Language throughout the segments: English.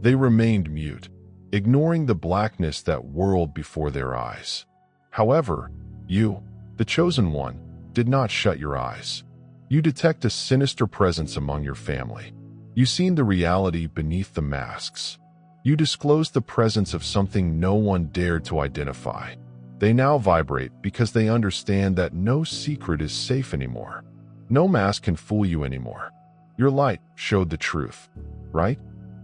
They remained mute, ignoring the blackness that whirled before their eyes. However, you, the chosen one, did not shut your eyes. You detect a sinister presence among your family. You seen the reality beneath the masks. You disclose the presence of something no one dared to identify. They now vibrate because they understand that no secret is safe anymore. No mask can fool you anymore. Your light showed the truth, right?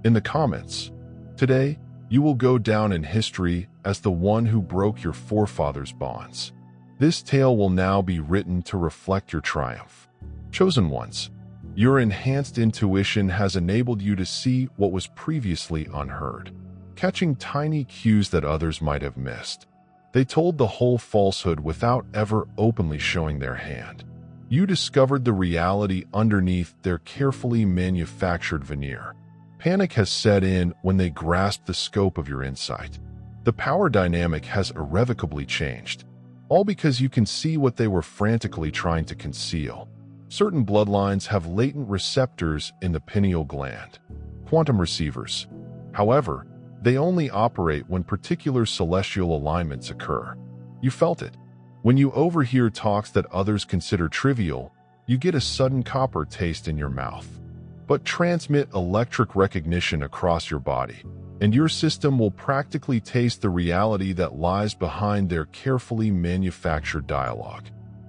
In the comments, today, you will go down in history as the one who broke your forefathers' bonds. This tale will now be written to reflect your triumph. Chosen ones, your enhanced intuition has enabled you to see what was previously unheard, catching tiny cues that others might have missed. They told the whole falsehood without ever openly showing their hand. You discovered the reality underneath their carefully manufactured veneer. Panic has set in when they grasped the scope of your insight. The power dynamic has irrevocably changed, all because you can see what they were frantically trying to conceal. Certain bloodlines have latent receptors in the pineal gland, quantum receivers. However, they only operate when particular celestial alignments occur. You felt it. When you overhear talks that others consider trivial, you get a sudden copper taste in your mouth. But transmit electric recognition across your body, and your system will practically taste the reality that lies behind their carefully manufactured dialogue.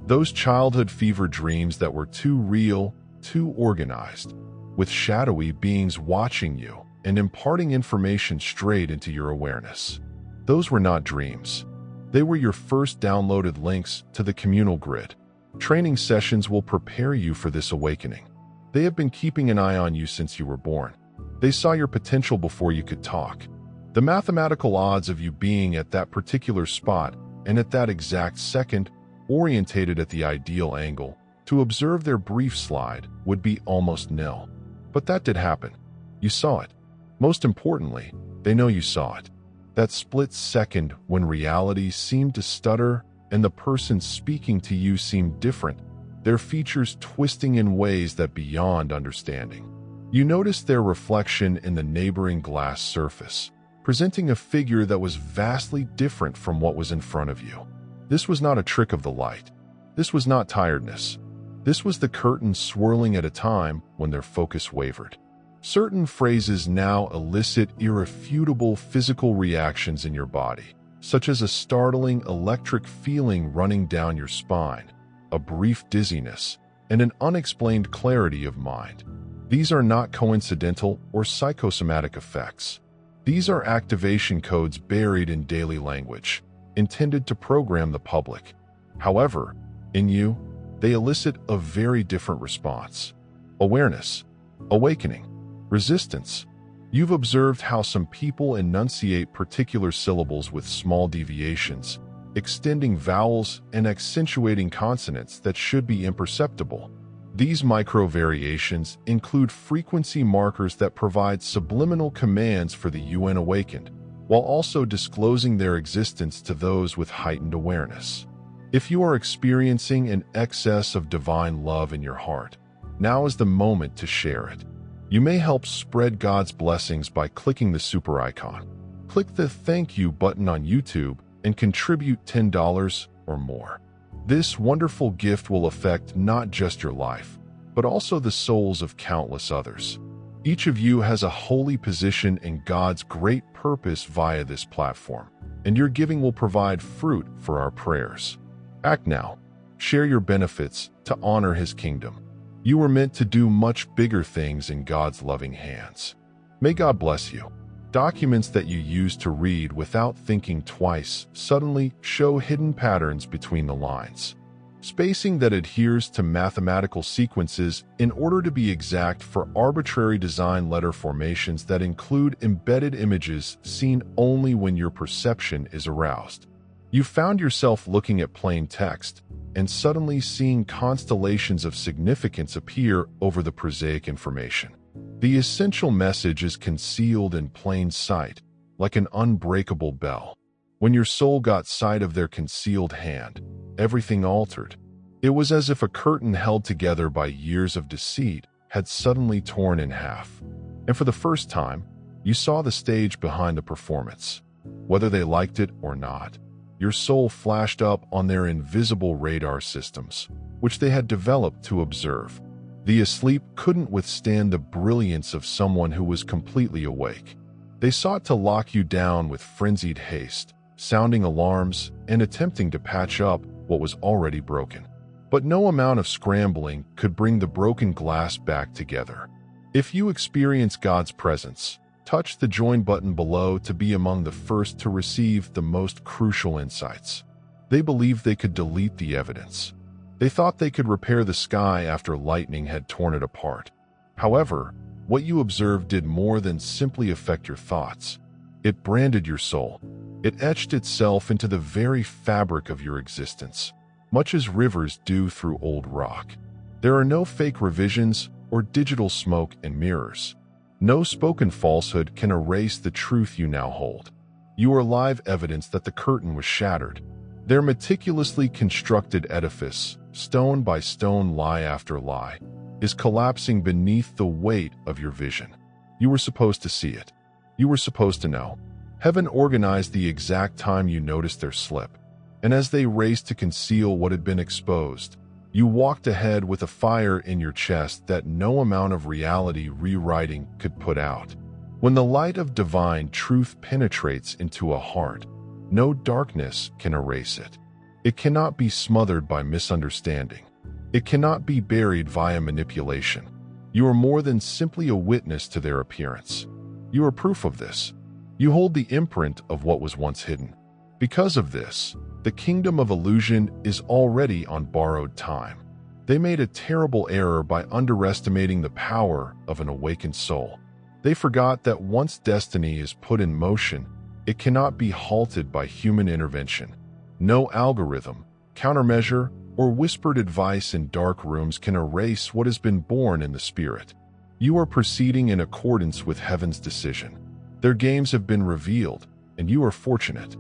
Those childhood fever dreams that were too real, too organized, with shadowy beings watching you and imparting information straight into your awareness. Those were not dreams. They were your first downloaded links to the communal grid. Training sessions will prepare you for this awakening. They have been keeping an eye on you since you were born. They saw your potential before you could talk. The mathematical odds of you being at that particular spot and at that exact second, orientated at the ideal angle, to observe their brief slide would be almost nil. But that did happen. You saw it. Most importantly, they know you saw it. That split second when reality seemed to stutter and the person speaking to you seemed different, their features twisting in ways that beyond understanding. You noticed their reflection in the neighboring glass surface, presenting a figure that was vastly different from what was in front of you. This was not a trick of the light. This was not tiredness. This was the curtain swirling at a time when their focus wavered. Certain phrases now elicit irrefutable physical reactions in your body, such as a startling electric feeling running down your spine, a brief dizziness, and an unexplained clarity of mind. These are not coincidental or psychosomatic effects. These are activation codes buried in daily language, intended to program the public. However, in you, they elicit a very different response. Awareness, awakening, resistance. You've observed how some people enunciate particular syllables with small deviations, extending vowels and accentuating consonants that should be imperceptible. These micro-variations include frequency markers that provide subliminal commands for the unawakened, while also disclosing their existence to those with heightened awareness. If you are experiencing an excess of divine love in your heart, now is the moment to share it. You may help spread God's blessings by clicking the super icon. Click the thank you button on YouTube and contribute $10 or more. This wonderful gift will affect not just your life, but also the souls of countless others. Each of you has a holy position in God's great purpose via this platform, and your giving will provide fruit for our prayers. Act now. Share your benefits to honor His kingdom. You were meant to do much bigger things in God's loving hands. May God bless you. Documents that you use to read without thinking twice suddenly show hidden patterns between the lines. Spacing that adheres to mathematical sequences in order to be exact for arbitrary design letter formations that include embedded images seen only when your perception is aroused. You found yourself looking at plain text and suddenly seeing constellations of significance appear over the prosaic information. The essential message is concealed in plain sight, like an unbreakable bell. When your soul got sight of their concealed hand, everything altered. It was as if a curtain held together by years of deceit had suddenly torn in half. And for the first time, You saw the stage behind the performance. Whether they liked it or not, your soul flashed up on their invisible radar systems, which they had developed to observe. The asleep couldn't withstand the brilliance of someone who was completely awake. They sought to lock you down with frenzied haste, sounding alarms and attempting to patch up what was already broken. But no amount of scrambling could bring the broken glass back together. If you experience God's presence, touch the join button below to be among the first to receive the most crucial insights. They believed they could delete the evidence. They thought they could repair the sky after lightning had torn it apart. However, what you observed did more than simply affect your thoughts. It branded your soul. It etched itself into the very fabric of your existence, much as rivers do through old rock. There are no fake revisions or digital smoke and mirrors. No spoken falsehood can erase the truth you now hold. You are live evidence that the curtain was shattered. Their meticulously constructed edifice, stone by stone, lie after lie, is collapsing beneath the weight of your vision. You were supposed to see it. You were supposed to know. Heaven organized the exact time you noticed their slip, and as they raced to conceal what had been exposed, you walked ahead with a fire in your chest that no amount of reality rewriting could put out. When the light of divine truth penetrates into a heart, no darkness can erase it. It cannot be smothered by misunderstanding. It cannot be buried via manipulation. You are more than simply a witness to their appearance. You are proof of this. You hold the imprint of what was once hidden. Because of this, the kingdom of illusion is already on borrowed time. They made a terrible error by underestimating the power of an awakened soul. They forgot that once destiny is put in motion, it cannot be halted by human intervention. No algorithm, countermeasure, or whispered advice in dark rooms can erase what has been born in the spirit. You are proceeding in accordance with heaven's decision. Their games have been revealed, and you are fortunate.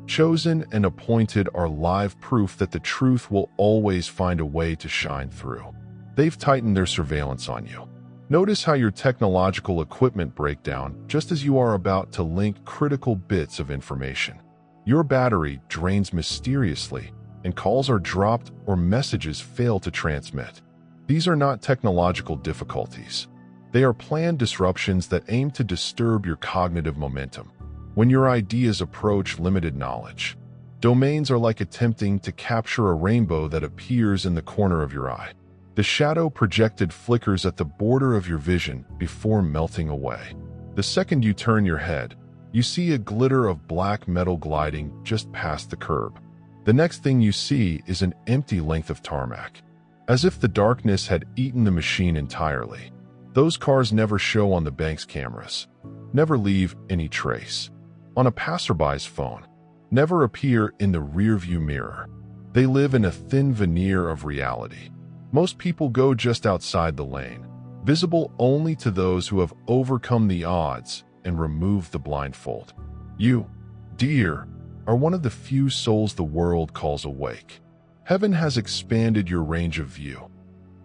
Chosen and appointed are live proof that the truth will always find a way to shine through. They've tightened their surveillance on you. Notice how your technological equipment break down just as you are about to link critical bits of information. Your battery drains mysteriously, and calls are dropped or messages fail to transmit. These are not technological difficulties. They are planned disruptions that aim to disturb your cognitive momentum. When your ideas approach limited knowledge, domains are like attempting to capture a rainbow that appears in the corner of your eye. The shadow projected flickers at the border of your vision before melting away. The second you turn your head, you see a glitter of black metal gliding just past the curb. The next thing you see is an empty length of tarmac, as if the darkness had eaten the machine entirely. Those cars never show on the bank's cameras, never leave any trace on a passerby's phone, never appear in the rearview mirror. They live in a thin veneer of reality. Most people go just outside the lane, visible only to those who have overcome the odds and removed the blindfold. You, dear, are one of the few souls the world calls awake. Heaven has expanded your range of view,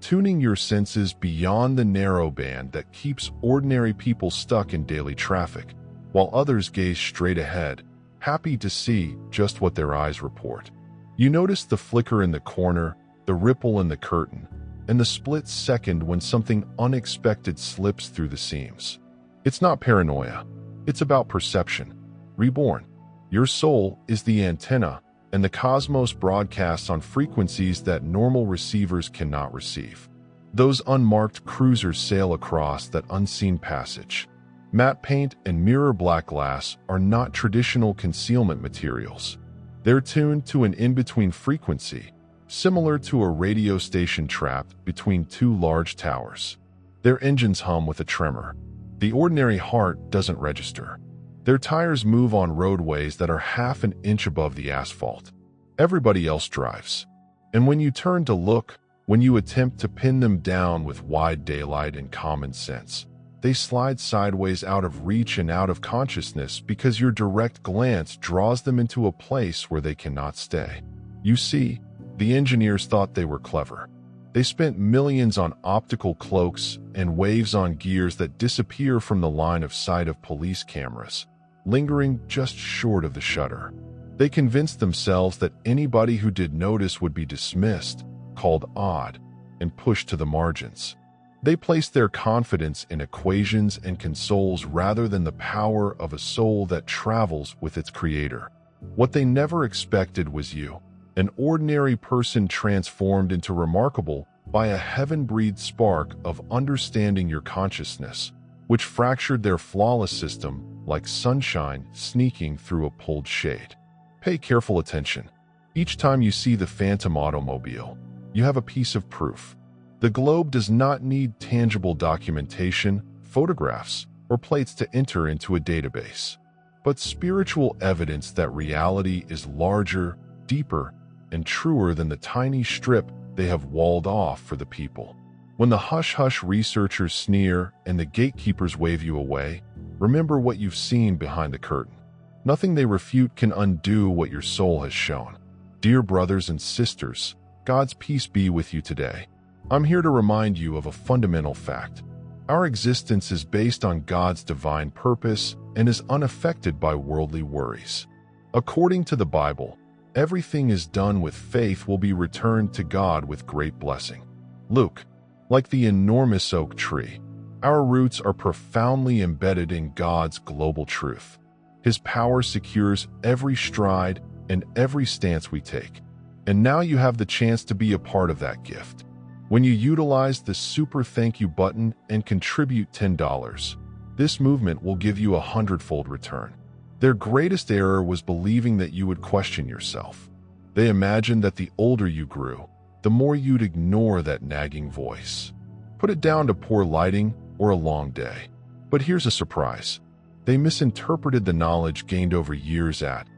tuning your senses beyond the narrow band that keeps ordinary people stuck in daily traffic, while others gaze straight ahead, happy to see just what their eyes report. You notice the flicker in the corner, the ripple in the curtain, and the split second when something unexpected slips through the seams. It's not paranoia. It's about perception. Reborn. Your soul is the antenna, and the cosmos broadcasts on frequencies that normal receivers cannot receive. Those unmarked cruisers sail across that unseen passage. Matte paint and mirror black glass are not traditional concealment materials. They're tuned to an in-between frequency, similar to a radio station trapped between two large towers. Their engines hum with a tremor. The ordinary heart doesn't register. Their tires move on roadways that are half an inch above the asphalt. Everybody else drives. And when you turn to look, when you attempt to pin them down with wide daylight and common sense, they slide sideways out of reach and out of consciousness because your direct glance draws them into a place where they cannot stay. You see, the engineers thought they were clever. They spent millions on optical cloaks and waves on gears that disappear from the line of sight of police cameras, lingering just short of the shutter. They convinced themselves that anybody who did notice would be dismissed, called odd, and pushed to the margins. They placed their confidence in equations and consoles rather than the power of a soul that travels with its creator. What they never expected was you, an ordinary person transformed into remarkable by a heaven-breathed spark of understanding your consciousness, which fractured their flawless system like sunshine sneaking through a pulled shade. Pay careful attention. Each time you see the phantom automobile, you have a piece of proof. The globe does not need tangible documentation, photographs, or plates to enter into a database, but spiritual evidence that reality is larger, deeper, and truer than the tiny strip they have walled off for the people. When the hush-hush researchers sneer and the gatekeepers wave you away, remember what you've seen behind the curtain. Nothing they refute can undo what your soul has shown. Dear brothers and sisters, God's peace be with you today. I'm here to remind you of a fundamental fact. Our existence is based on God's divine purpose and is unaffected by worldly worries. According to the Bible, everything is done with faith will be returned to God with great blessing. Luke, like the enormous oak tree, our roots are profoundly embedded in God's global truth. His power secures every stride and every stance we take. And now you have the chance to be a part of that gift. When you utilize the super thank you button and contribute $10, this movement will give you a 100-fold return. Their greatest error was believing that you would question yourself. They imagined that the older you grew, the more you'd ignore that nagging voice. Put it down to poor lighting or a long day. But here's a surprise. They misinterpreted the knowledge gained over years at.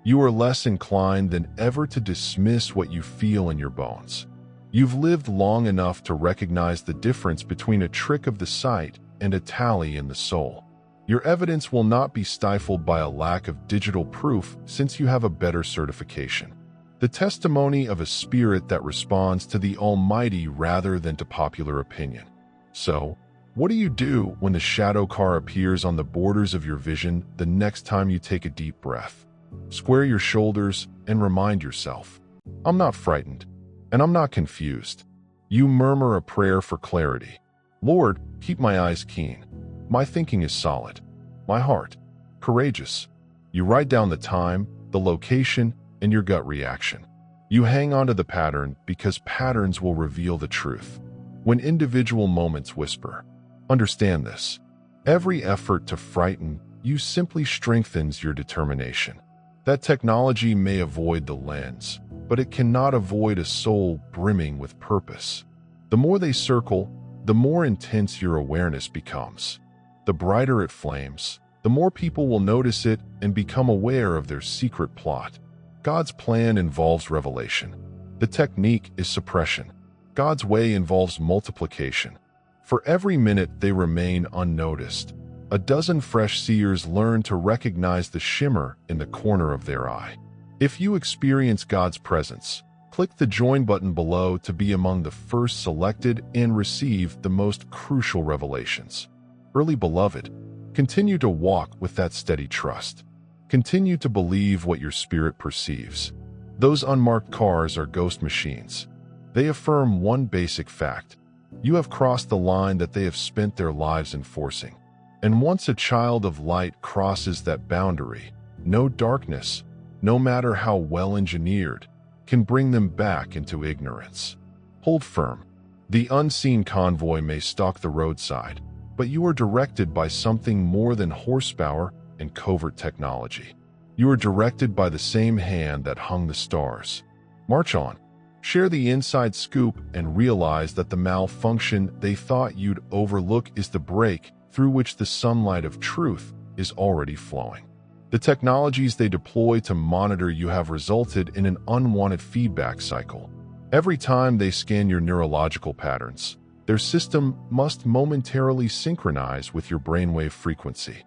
You are less inclined than ever to dismiss what you feel in your bones. You've lived long enough to recognize the difference between a trick of the sight and a tally in the soul. Your evidence will not be stifled by a lack of digital proof since you have a better certification. The testimony of a spirit that responds to the Almighty rather than to popular opinion. So, what do you do when the shadow car appears on the borders of your vision the next time you take a deep breath? Square your shoulders and remind yourself, I'm not frightened, and I'm not confused. You murmur a prayer for clarity. Lord, keep my eyes keen. My thinking is solid. My heart, courageous. You write down the time, the location, and your gut reaction. You hang on to the pattern because patterns will reveal the truth. When individual moments whisper, understand this. Every effort to frighten you simply strengthens your determination. That technology may avoid the lens, but it cannot avoid a soul brimming with purpose. The more they circle, the more intense your awareness becomes. The brighter it flames, the more people will notice it and become aware of their secret plot. God's plan involves revelation. The technique is suppression. God's way involves multiplication. For every minute they remain unnoticed, a dozen fresh seers learn to recognize the shimmer in the corner of their eye. If you experience God's presence, click the join button below to be among the first selected and receive the most crucial revelations. Early beloved, continue to walk with that steady trust. Continue to believe what your spirit perceives. Those unmarked cars are ghost machines. They affirm one basic fact. You have crossed the line that they have spent their lives enforcing. And once a child of light crosses that boundary, no darkness, no matter how well engineered, can bring them back into ignorance. Hold firm. The unseen convoy may stalk the roadside, but you are directed by something more than horsepower and covert technology. You are directed by the same hand that hung the stars. March on. Share the inside scoop and realize that the malfunction they thought you'd overlook is the break through which the sunlight of truth is already flowing. The technologies they deploy to monitor you have resulted in an unwanted feedback cycle. Every time they scan your neurological patterns, their system must momentarily synchronize with your brainwave frequency.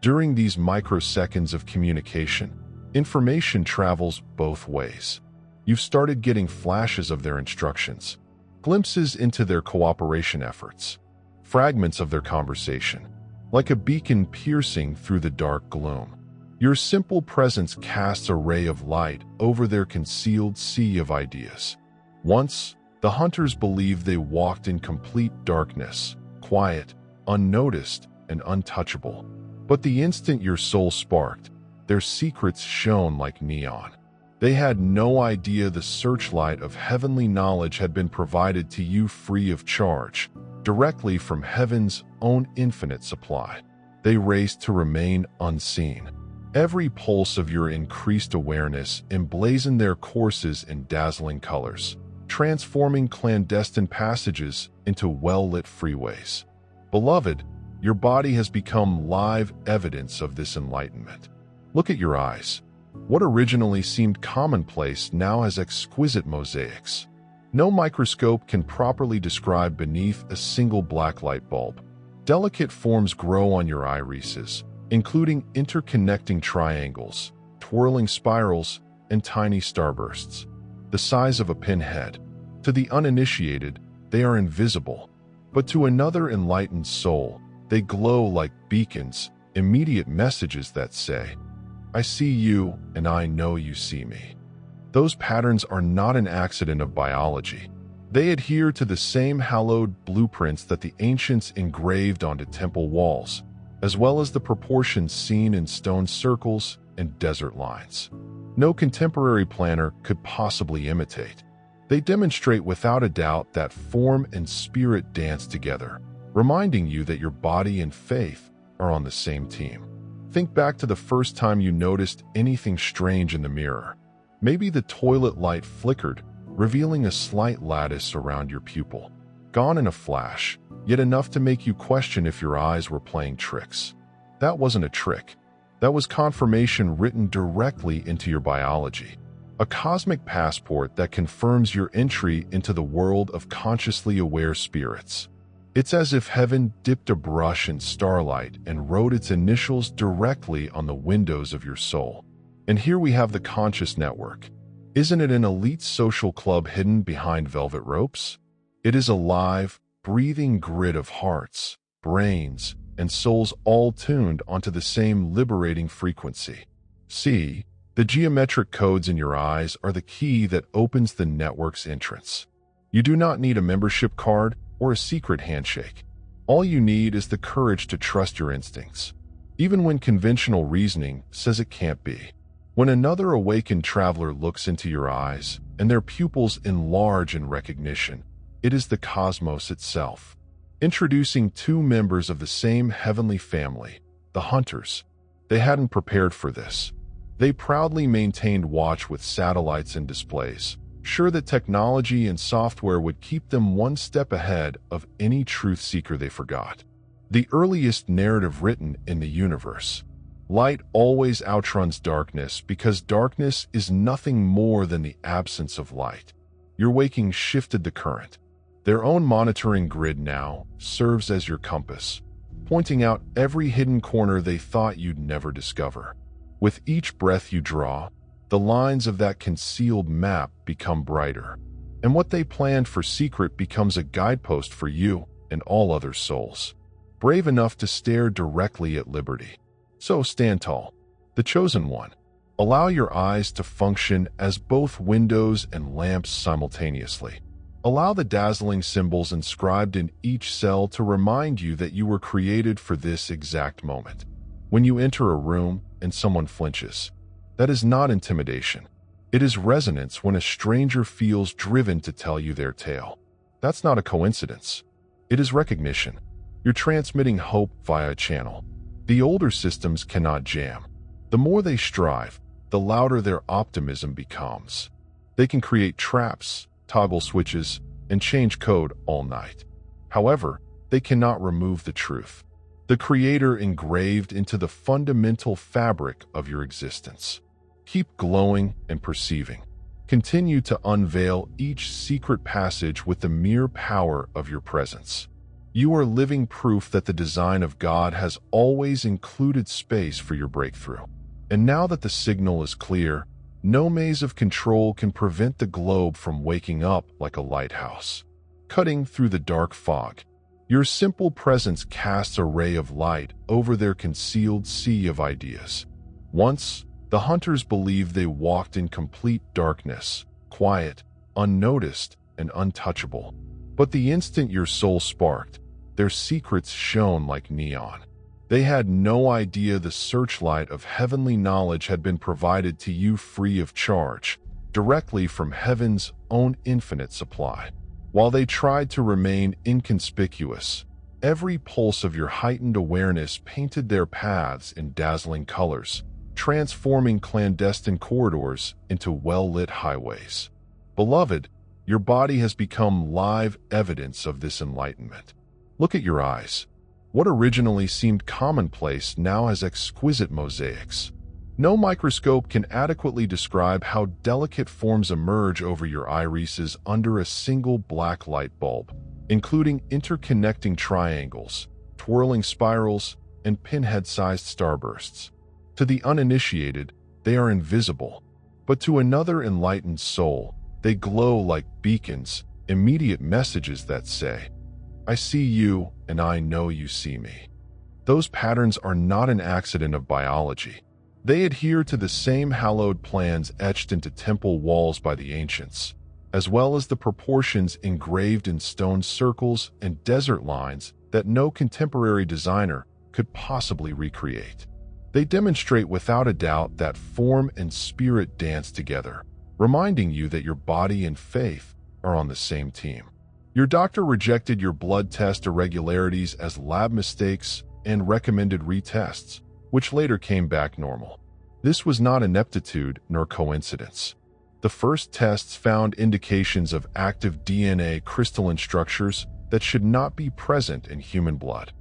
During these microseconds of communication, information travels both ways. You've started getting flashes of their instructions, glimpses into their cooperation efforts, fragments of their conversation, like a beacon piercing through the dark gloom. Your simple presence casts a ray of light over their concealed sea of ideas. Once, the hunters believed they walked in complete darkness, quiet, unnoticed, and untouchable. But the instant your soul sparked, their secrets shone like neon. They had no idea the searchlight of heavenly knowledge had been provided to you free of charge, directly from heaven's own infinite supply. They raced to remain unseen. Every pulse of your increased awareness emblazoned their courses in dazzling colors, transforming clandestine passages into well-lit freeways. Beloved, your body has become live evidence of this enlightenment. Look at your eyes. What originally seemed commonplace now has exquisite mosaics. No microscope can properly describe beneath a single black light bulb. Delicate forms grow on your irises, including interconnecting triangles, twirling spirals, and tiny starbursts, the size of a pinhead. To the uninitiated, they are invisible, but to another enlightened soul, they glow like beacons, immediate messages that say, "I see you, and I know you see me." Those patterns are not an accident of biology. They adhere to the same hallowed blueprints that the ancients engraved onto temple walls, as well as the proportions seen in stone circles and desert lines. No contemporary planner could possibly imitate. They demonstrate without a doubt that form and spirit dance together, reminding you that your body and faith are on the same team. Think back to the first time you noticed anything strange in the mirror. Maybe the toilet light flickered, revealing a slight lattice around your pupil. Gone in a flash, yet enough to make you question if your eyes were playing tricks. That wasn't a trick. That was confirmation written directly into your biology. A cosmic passport that confirms your entry into the world of consciously aware spirits. It's as if heaven dipped a brush in starlight and wrote its initials directly on the windows of your soul. And here we have the conscious network. Isn't it an elite social club hidden behind velvet ropes? It is a live, breathing grid of hearts, brains, and souls all tuned onto the same liberating frequency. See, the geometric codes in your eyes are the key that opens the network's entrance. You do not need a membership card or a secret handshake. All you need is the courage to trust your instincts, even when conventional reasoning says it can't be. When another awakened traveler looks into your eyes and their pupils enlarge in recognition, it is the cosmos itself. Introducing two members of the same heavenly family, the hunters. They hadn't prepared for this. They proudly maintained watch with satellites and displays, sure that technology and software would keep them one step ahead of any truth seeker they forgot. The earliest narrative written in the universe. Light always outruns darkness because darkness is nothing more than the absence of light. Your waking shifted the current. Their own monitoring grid now serves as your compass, pointing out every hidden corner they thought you'd never discover. With each breath you draw, the lines of that concealed map become brighter, and what they planned for secret becomes a guidepost for you and all other souls, brave enough to stare directly at liberty. So stand tall, the chosen one. Allow your eyes to function as both windows and lamps simultaneously. Allow the dazzling symbols inscribed in each cell to remind you that you were created for this exact moment. When you enter a room and someone flinches, that is not intimidation. It is resonance when a stranger feels driven to tell you their tale. That's not a coincidence. It is recognition. You're transmitting hope via a channel. The older systems cannot jam. The more they strive, the louder their optimism becomes. They can create traps, toggle switches, and change code all night. However, they cannot remove the truth, the Creator engraved into the fundamental fabric of your existence. Keep glowing and perceiving. Continue to unveil each secret passage with the mere power of your presence. You are living proof that the design of God has always included space for your breakthrough. And now that the signal is clear, No maze of control can prevent the globe from waking up like a lighthouse, cutting through the dark fog. Your simple presence casts a ray of light over their concealed sea of ideas. Once, the hunters believed they walked in complete darkness, quiet, unnoticed, and untouchable. But the instant your soul sparked, their secrets shone like neon. They had no idea the searchlight of heavenly knowledge had been provided to you free of charge, directly from heaven's own infinite supply. While they tried to remain inconspicuous, every pulse of your heightened awareness painted their paths in dazzling colors, transforming clandestine corridors into well-lit highways. Beloved, your body has become live evidence of this enlightenment. Look at your eyes. What originally seemed commonplace now has exquisite mosaics. No microscope can adequately describe how delicate forms emerge over your irises under a single black light bulb, including interconnecting triangles, twirling spirals, and pinhead-sized starbursts. To the uninitiated, they are invisible, but to another enlightened soul, they glow like beacons, immediate messages that say, "I see you, and I know you see me." Those patterns are not an accident of biology. They adhere to the same hallowed plans etched into temple walls by the ancients, as well as the proportions engraved in stone circles and desert lines that no contemporary designer could possibly recreate. They demonstrate without a doubt that form and spirit dance together, reminding you that your body and faith are on the same team. Your doctor rejected your blood test irregularities as lab mistakes and recommended retests, which later came back normal. This was not ineptitude nor coincidence. The first tests found indications of active DNA crystalline structures that should not be present in human blood.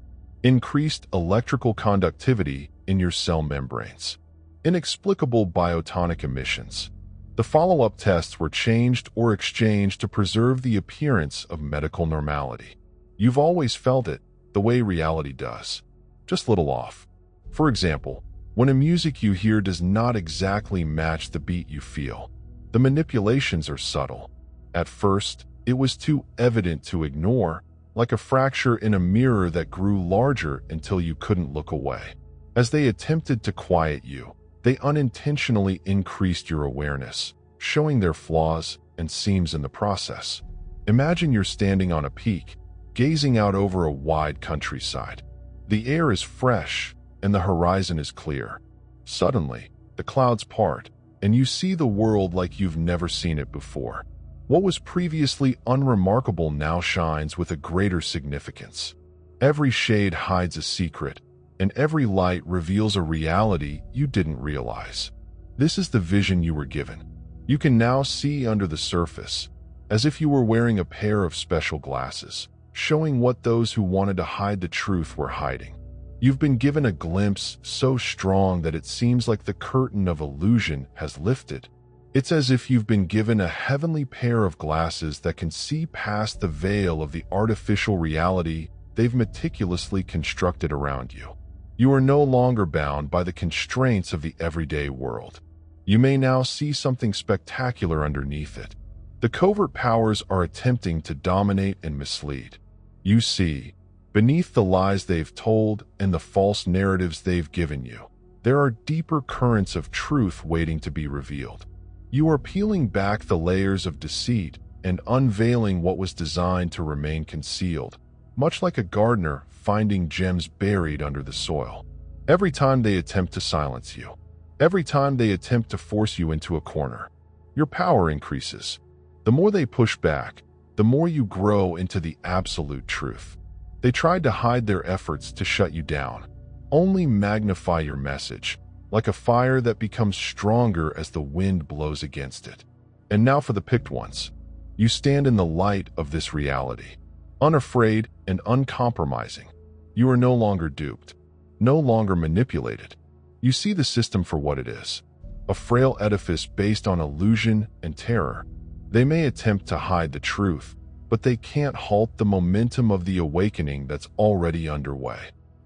Increased electrical conductivity in your cell membranes. Inexplicable biotonic emissions. The follow-up tests were changed or exchanged to preserve the appearance of medical normality. You've always felt it, the way reality does, just a little off. For example, when a music you hear does not exactly match the beat you feel, the manipulations are subtle. At first, it was too evident to ignore, like a fracture in a mirror that grew larger until you couldn't look away. As they attempted to quiet you, they unintentionally increased your awareness, showing their flaws and seams in the process. Imagine you're standing on a peak, gazing out over a wide countryside. The air is fresh, and the horizon is clear. Suddenly, the clouds part, and you see the world like you've never seen it before. What was previously unremarkable now shines with a greater significance. Every shade hides a secret, and every light reveals a reality you didn't realize. This is the vision you were given. You can now see under the surface, as if you were wearing a pair of special glasses, showing what those who wanted to hide the truth were hiding. You've been given a glimpse so strong that it seems like the curtain of illusion has lifted. It's as if you've been given a heavenly pair of glasses that can see past the veil of the artificial reality they've meticulously constructed around you. You are no longer bound by the constraints of the everyday world. You may now see something spectacular underneath it. The covert powers are attempting to dominate and mislead. You see, beneath the lies they've told and the false narratives they've given you, there are deeper currents of truth waiting to be revealed. You are peeling back the layers of deceit and unveiling what was designed to remain concealed, much like a gardener finding gems buried under the soil. Every time they attempt to silence you, every time they attempt to force you into a corner, your power increases. The more they push back, the more you grow into the absolute truth. They tried to hide their efforts to shut you down. Only magnify your message, like a fire that becomes stronger as the wind blows against it. And now for the picked ones. You stand in the light of this reality, unafraid and uncompromising. You are no longer duped, no longer manipulated. You see the system for what it is, a frail edifice based on illusion and terror. They may attempt to hide the truth, but they can't halt the momentum of the awakening that's already underway.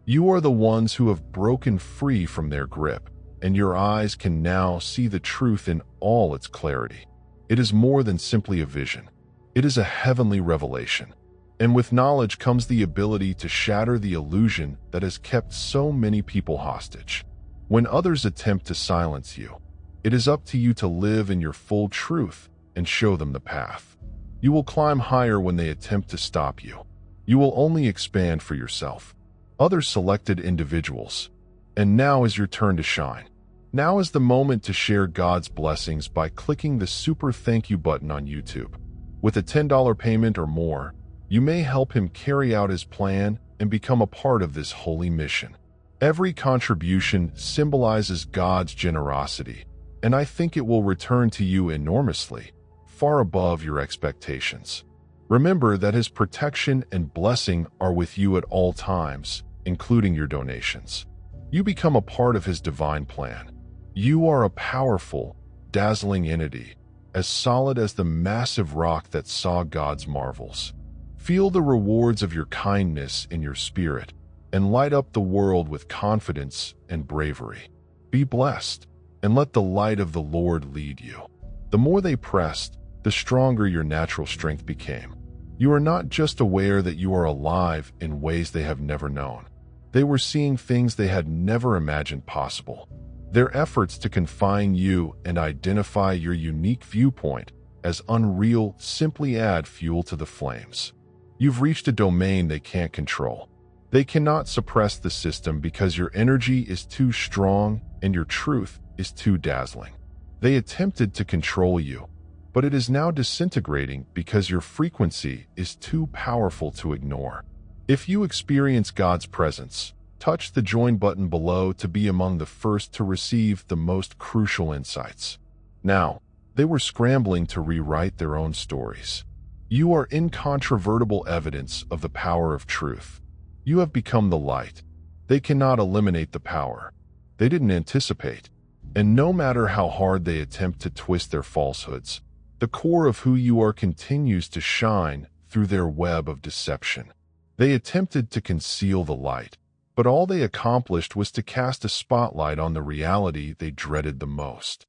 You are the ones who have broken free from their grip, and your eyes can now see the truth in all its clarity. It is more than simply a vision. It is a heavenly revelation. And with knowledge comes the ability to shatter the illusion that has kept so many people hostage. When others attempt to silence you, it is up to you to live in your full truth and show them the path. You will climb higher when they attempt to stop you. You will only expand for yourself. Others selected individuals. And now is your turn to shine. Now is the moment to share God's blessings by clicking the super thank you button on YouTube. With a $10 payment or more, you may help him carry out his plan and become a part of this holy mission. Every contribution symbolizes God's generosity, and I think it will return to you enormously, far above your expectations. Remember that his protection and blessing are with you at all times, including your donations. You become a part of his divine plan. You are a powerful, dazzling entity, as solid as the massive rock that saw God's marvels. Feel the rewards of your kindness in your spirit, and light up the world with confidence and bravery. Be blessed, and let the light of the Lord lead you. The more they pressed, the stronger your natural strength became. You are not just aware that you are alive in ways they have never known. They were seeing things they had never imagined possible. Their efforts to confine you and identify your unique viewpoint as unreal simply add fuel to the flames. You've reached a domain they can't control. They cannot suppress the system because your energy is too strong and your truth is too dazzling. They attempted to control you, but it is now disintegrating because your frequency is too powerful to ignore. If you experience God's presence, touch the join button below to be among the first to receive the most crucial insights. Now, they were scrambling to rewrite their own stories. You are incontrovertible evidence of the power of truth. You have become the light. They cannot eliminate the power. They didn't anticipate. And no matter how hard they attempt to twist their falsehoods, the core of who you are continues to shine through their web of deception. They attempted to conceal the light, but all they accomplished was to cast a spotlight on the reality they dreaded the most.